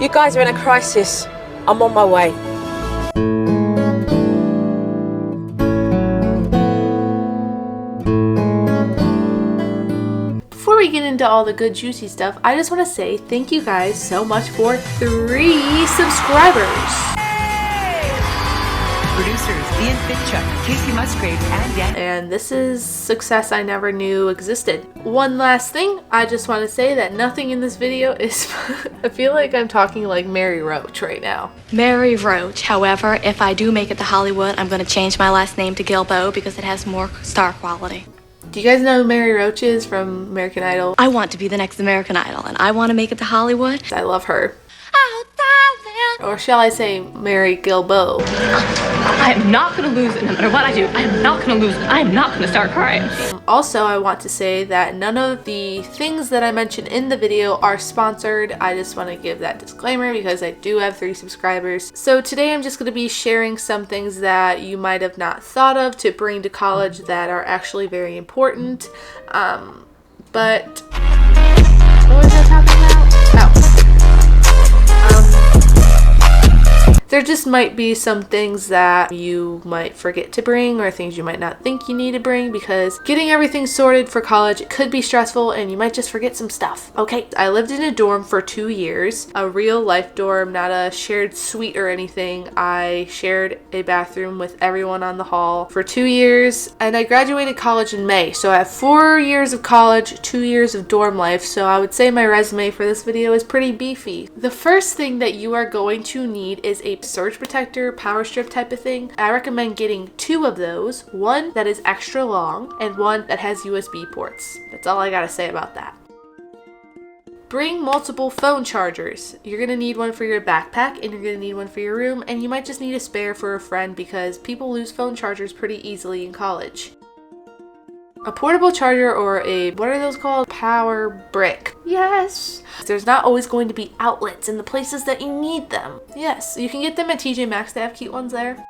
You guys are in a crisis. I'm on my way. Before we get into all the good juicy stuff, I just want to say thank you guys so much for 3 subscribers. Producers Ian Fitchuk, Casey Musgraves, and Dan. And this is success I never knew existed. One last thing, I just want to say that nothing in this video is I feel like I'm talking like Mary Roach right now. Mary Roach. However, if I do make it to Hollywood, I'm going to change my last name to Gilbo because it has more star quality. Do you guys know who Mary Roach is from American Idol? I want to be the next American Idol, and I want to make it to Hollywood. I love her. Oh, darling. Or shall I say Mary Gilbo? I am not going to lose it no matter what I do. I am not going to lose it. I am not going to start crying. Also, I want to say that none of the things that I mentioned in the video are sponsored. I just want to give that disclaimer because I do have 3 subscribers. So today I'm just going to be sharing some things that you might have not thought of to bring to college that are actually very important. But what was I talking about? There just might be some things that you might forget to bring or things you might not think you need to bring because getting everything sorted for college could be stressful and you might just forget some stuff. Okay, I lived in a dorm for 2 years, a real life dorm, not a shared suite or anything. I shared a bathroom with everyone on the hall for 2 years and I graduated college in May. So I have 4 years of college, 2 years of dorm life. So I would say my resume for this video is pretty beefy. The first thing that you are going to need is a surge protector, power strip type of thing. I recommend getting 2 of those, one that is extra long and one that has USB ports. That's all I gotta say about that. Bring multiple phone chargers. You're gonna need one for your backpack and you're gonna need one for your room, and you might just need a spare for a friend because people lose phone chargers pretty easily in college. A portable charger or a, what are those called? Power brick. Yes. There's not always going to be outlets in the places that you need them. Yes, you can get them at TJ Maxx. They have cute ones there.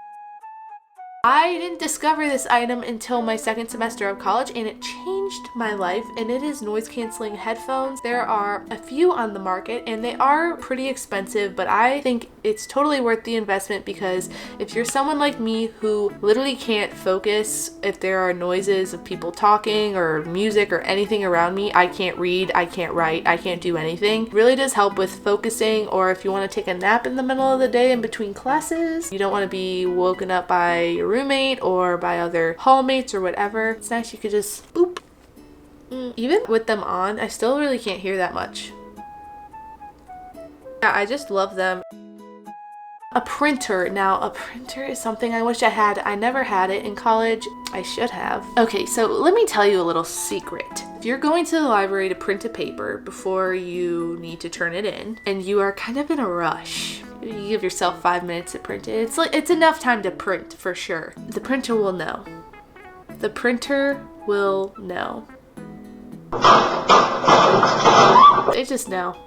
I didn't discover this item until my 2nd semester of college and it changed my life, and it is noise canceling headphones. There are a few on the market and they are pretty expensive, but I think it's totally worth the investment because if you're someone like me who literally can't focus if there are noises of people talking or music or anything around me, I can't read, I can't write, I can't do anything. It really does help with focusing, or if you want to take a nap in the middle of the day in between classes, you don't want to be woken up by your roommate or by other hallmates or whatever. It's nice, you could just boop. Even with them on, I still really can't hear that much. Yeah, I just love them. A printer. Now, a printer is something I wish I had. I never had it in college. I should have. Okay, so let me tell you a little secret. If you're going to the library to print a paper before you need to turn it in, and you are kind of in a rush, you give yourself 5 minutes to print it. It's enough time to print for sure. The printer will know. The printer will know. They just know.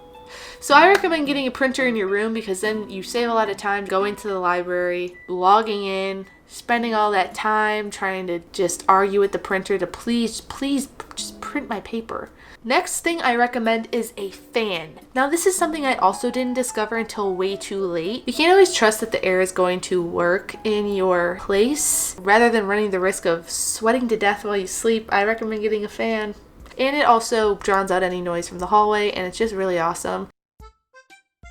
So I recommend getting a printer in your room because then you save a lot of time going to the library, logging in, spending all that time trying to just argue with the printer to please just print my paper. Next thing I recommend is a fan. Now this is something I also didn't discover until way too late. You can't always trust that the air is going to work in your place. Rather than running the risk of sweating to death while you sleep, I recommend getting a fan. And it also drowns out any noise from the hallway, and it's just really awesome.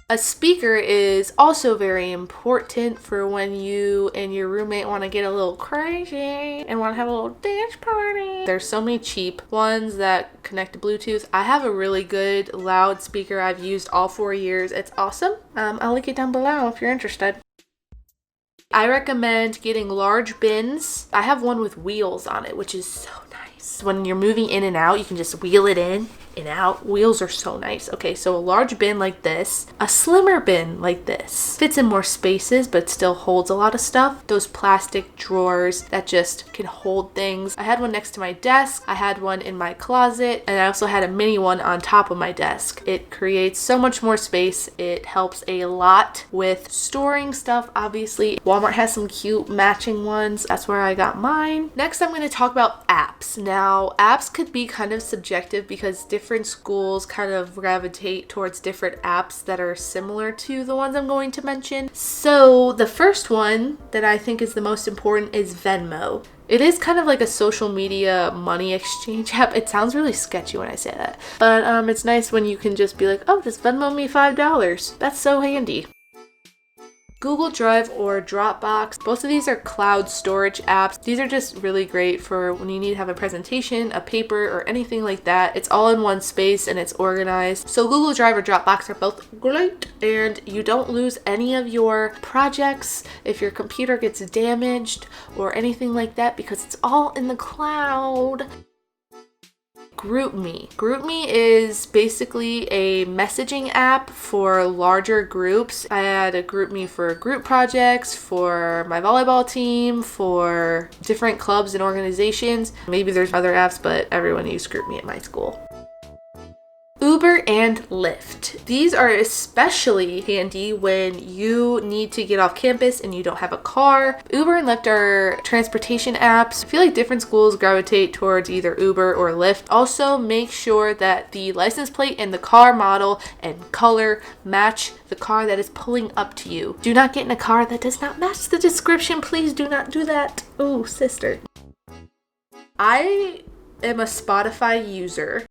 A speaker is also very important for when you and your roommate want to get a little crazy and want to have a little dance party. There's so many cheap ones that connect to Bluetooth. I have a really good loudspeaker I've used all 4 years. It's awesome. I'll link it down below if you're interested. I recommend getting large bins. I have one with wheels on it, which is so nice. When you're moving in and out, you can just wheel it in and out. Wheels are so nice. Okay, so a large bin like this, a slimmer bin like this. Fits in more spaces, but still holds a lot of stuff. Those plastic drawers that just can hold things. I had one next to my desk. I had one in my closet, and I also had a mini one on top of my desk. It creates so much more space. It helps a lot with storing stuff, obviously. Walmart has some cute matching ones. That's where I got mine. Next, I'm going to talk about apps. Now, apps could be kind of subjective because different different schools kind of gravitate towards different apps that are similar to the ones I'm going to mention. So the first one that I think is the most important is Venmo. It is kind of like a social media money exchange app. It sounds really sketchy when I say that, but it's nice when you can just be like, oh, just Venmo me $5. That's so handy. Google Drive or Dropbox. Both of these are cloud storage apps. These are just really great for when you need to have a presentation, a paper, or anything like that. It's all in one space and it's organized. So Google Drive or Dropbox are both great, and you don't lose any of your projects if your computer gets damaged or anything like that because it's all in the cloud. GroupMe. GroupMe is basically a messaging app for larger groups. I had a GroupMe for group projects, for my volleyball team, for different clubs and organizations. Maybe there's other apps, but everyone used GroupMe at my school. Uber and Lyft. These are especially handy when you need to get off campus and you don't have a car. Uber and Lyft are transportation apps. I feel like different schools gravitate towards either Uber or Lyft. Also, make sure that the license plate and the car model and color match the car that is pulling up to you. Do not get in a car that does not match the description. Please do not do that. Oh, sister. I am a Spotify user.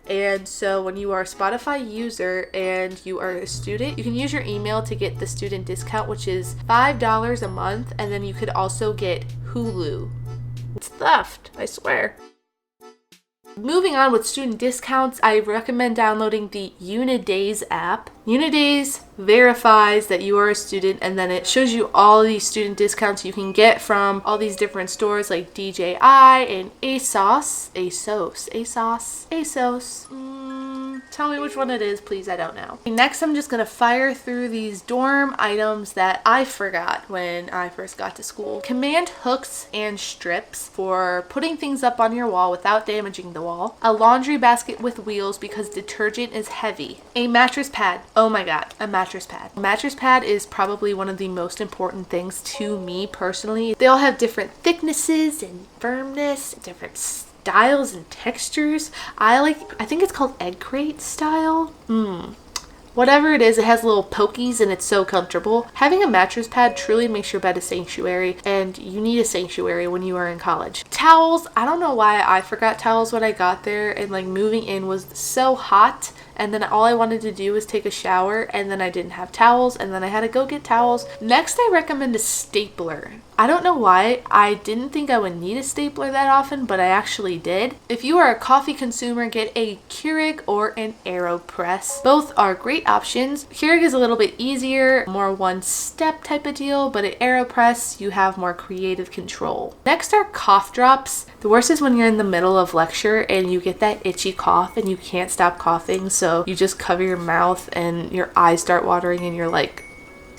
And so when you are a Spotify user and you are a student, you can use your email to get the student discount, which is $5 a month. And then you could also get Hulu. It's theft, I swear. Moving on with student discounts, I recommend downloading the Unidays app. Unidays verifies that you are a student, and then it shows you all these student discounts you can get from all these different stores like DJI and ASOS. Tell me which one it is, please. I don't know. Next, I'm just gonna fire through these dorm items that I forgot when I first got to school. Command hooks and strips for putting things up on your wall without damaging the wall. A laundry basket with wheels because detergent is heavy. A mattress pad. Oh my god, a mattress pad. A mattress pad is probably one of the most important things to me personally. They all have different thicknesses and firmness, different styles and textures. I think it's called egg crate style. Whatever it is, it has little pokies and it's so comfortable. Having a mattress pad truly makes your bed a sanctuary, and you need a sanctuary when you are in college. Towels. I don't know why I forgot towels when I got there, and like moving in was so hot, and then all I wanted to do was take a shower, and then I didn't have towels, and then I had to go get towels. Next, I recommend a stapler. I don't know why. I didn't think I would need a stapler that often, but I actually did. If you are a coffee consumer, get a Keurig or an AeroPress. Both are great options. Keurig is a little bit easier, more one-step type of deal, but at AeroPress, you have more creative control. Next are cough drops. The worst is when you're in the middle of lecture and you get that itchy cough and you can't stop coughing, so you just cover your mouth and your eyes start watering and you're like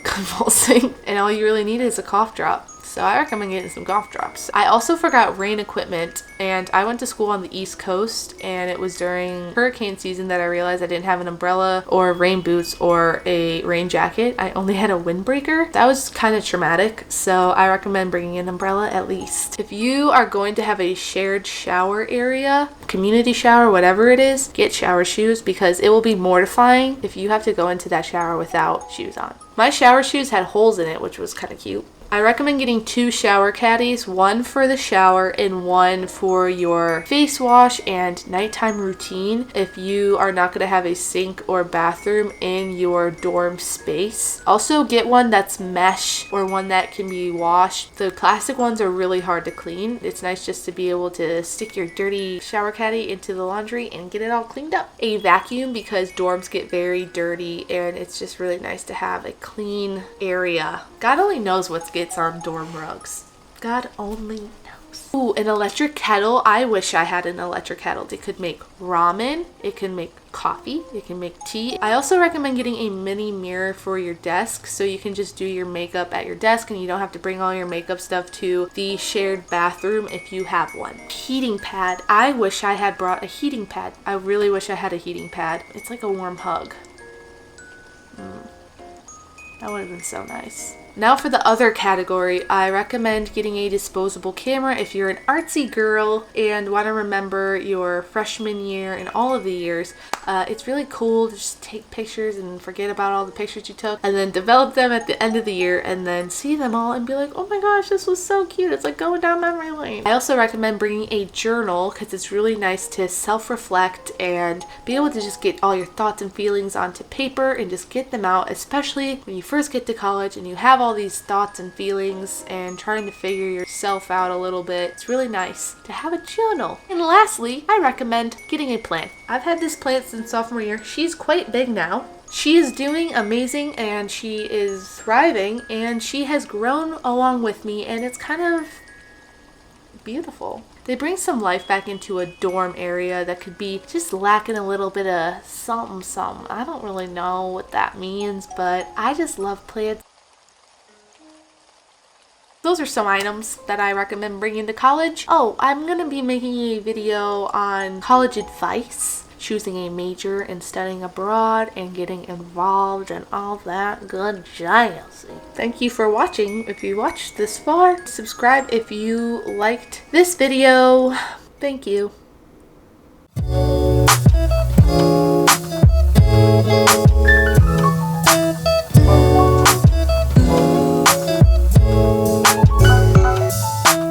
convulsing, and all you really need is a cough drop. So I recommend getting some cough drops. I also forgot rain equipment, and I went to school on the East Coast, and it was during hurricane season that I realized I didn't have an umbrella or rain boots or a rain jacket. I only had a windbreaker. That was kind of traumatic, so I recommend bringing an umbrella at least. If you are going to have a shared shower area, community shower, whatever it is, get shower shoes because it will be mortifying if you have to go into that shower without shoes on. My shower shoes had holes in it, which was kind of cute. I recommend getting 2 shower caddies, one for the shower and one for your face wash and nighttime routine if you are not going to have a sink or bathroom in your dorm space. Also get one that's mesh or one that can be washed. The plastic ones are really hard to clean. It's nice just to be able to stick your dirty shower caddy into the laundry and get it all cleaned up. A vacuum because dorms get very dirty and it's just really nice to have a clean area. God only knows what gets on dorm rugs. God only knows. Ooh, an electric kettle. I wish I had an electric kettle. It could make ramen. It can make coffee. It can make tea. I also recommend getting a mini mirror for your desk so you can just do your makeup at your desk and you don't have to bring all your makeup stuff to the shared bathroom if you have one. Heating pad. I wish I had brought a heating pad. I really wish I had a heating pad. It's like a warm hug. That would have been so nice. Now for the other category, I recommend getting a disposable camera if you're an artsy girl and want to remember your freshman year and all of the years. It's really cool to just take pictures and forget about all the pictures you took and then develop them at the end of the year and then see them all and be like, oh my gosh, this was so cute. It's like going down memory lane. I also recommend bringing a journal because it's really nice to self-reflect and be able to just get all your thoughts and feelings onto paper and just get them out, especially when you first get to college and you have all these thoughts and feelings and trying to figure yourself out a little bit. It's really nice to have a journal. And lastly, I recommend getting a plant. I've had this plant since sophomore year. She's quite big now. She is doing amazing and she is thriving and she has grown along with me and it's kind of beautiful. They bring some life back into a dorm area that could be just lacking a little bit of something. I don't really know what that means, but I just love plants. Those are some items that I recommend bringing to college. Oh, I'm going to be making a video on college advice, choosing a major and studying abroad and getting involved and all that good jazz. Thank you for watching. If you watched this far, subscribe if you liked this video. Thank you.